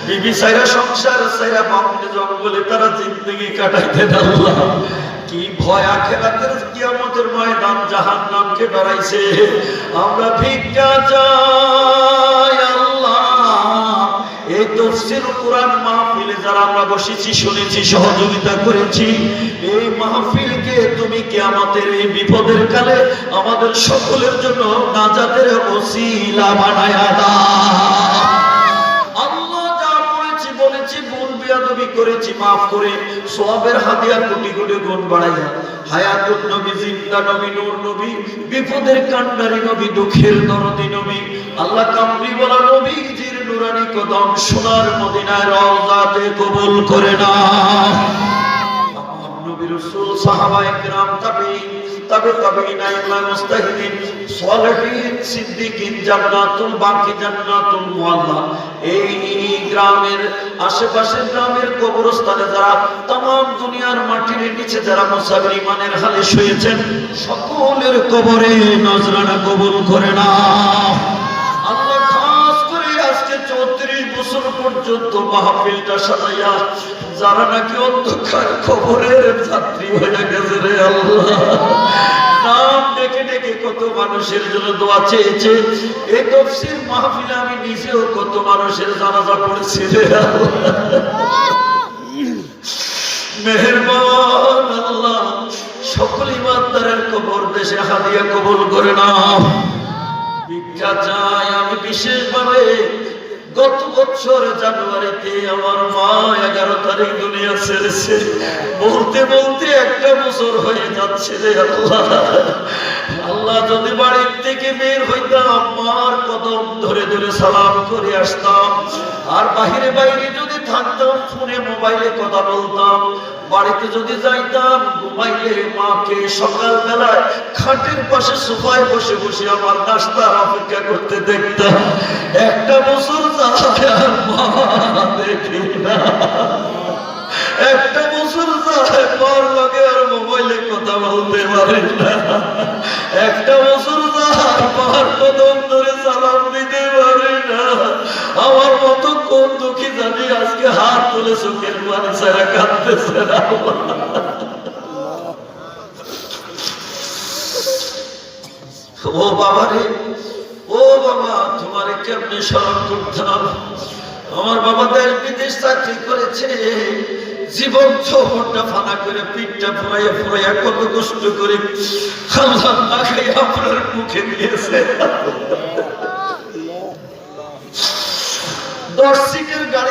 বিবি সাইরা সংসার সাইরা বামনে জঙ্গলে তারা জিন্দগি কাটাইতেন। আল্লাহ কি ভয় আখিরাতের কিয়ামতের ময়দান জাহান্নামকে ডরাইছে। আমরা ভিক্ষা চাই আল্লাহ। এই তাফসীর কোরআন মাহফিলে যারা আমরা বসেছি, শুনেছি, সহযোগিতা করেছি, এই মাহফিলকে তুমি কিয়ামতের এই বিপদের কালে আমাদের সকলের জন্য নাজাতের ওসিলা বানায়া দাও। আল্লাহ যা পড়েছি বলেছি ভুল বেয়াদবি করেছি মাফ করে সওয়াবের হাদিয়া কোটি কোটি গুণ বাড়াইয়া হায়াতুন নবী, জিন্দা নবী, নূর নবী, বিপদের কান্ডারি নবী, দুঃখের দরদি নবী, আল্লাহ কামলিওয়ালা নবীজির নুরানি কদম সোনার মদিনায় রওজাতে কবুল করে নাও। আমার নবী রাসূল সাহাবায়ে কেরাম তাবেঈন তাবেঈন আইম্মা মুস্তাহিদিন সালেহিন সিদ্দিকিন জান্নাতুল বাকি জান্নাতুল মুআল্লা এই গ্রামের আশেপাশের গ্রামের কবরস্থানে যারা तमाम দুনিয়ার মাটির নিচে যারা মুসাফির ইমানের হালে শুয়েছেন সকলের কবরে নজরানা কবুল করে নাও। আল্লাহ খাস করে আজকে 34 বছর পর্যন্ত মাহফিলটা সাজাইয়া যারা নাকি অন্ধকার কবরের যাত্রী হয়ে গেছে রে আল্লাহ, নাম ডেকে ডেকে কত মানুষের জন্য দোয়া চেয়েছে। এই তাফসীর মাহফিলে আমি নিজেও কত মানুষের জানাজা পড়েছি রে আল্লাহ। মেহেরবান আল্লাহ, সকল ইমানদারের কবর দেশে হাদিয়া কবুল করে নাও। ভিক্ষা চাই আমি বিশেষভাবে। গত বছর জানুয়ারিতে আমার মা 11 তারিখ দুনিয়া ছেড়েছে। বলতে বলতে একটা বছর হয়ে যাচ্ছে রে আল্লাহ। আল্লাহ যদি বাড়ির থেকে বের হইতাম মার কদম ধরে ধরে সালাম করে আসতাম, আর বাইরে বাইরে যদি থাকতাম ফোনে মোবাইলে কথা বলতাম, বাড়িতে যদি যাইতাম ঘুমাইলে মাকে সকালবেলায় খাটের পাশে সোফায় বসে বসে আমার নাস্তার অপেক্ষা করতে দেখতাম। একটা বছর যায় আর মা দেখি না। একটা বছর যায় মার লগে আর মোবাইলে কথা বলতে পারি না। একটা বছর যায় মার কদম ধরে সালাম দিতে পারি না। আমার মতো কোন দুঃখী জানি আজকে হাত তুলে চোখের পানি ছাড়া কাঁদতেছে না। ও বাবা রে, ও বাবা, তোমারে কেমনে স্মরণ করতাম। আমার বাবা দেশ বিদেশ চাকরি করেছে, জীবন ছবনটা ফানা করে পিঠটা ফুরাইয়া ফুরাইয়া কত কষ্ট করে আল্লাহ তাকে আপনার মুখে দিয়েছে। 10 সিটের গাড়ি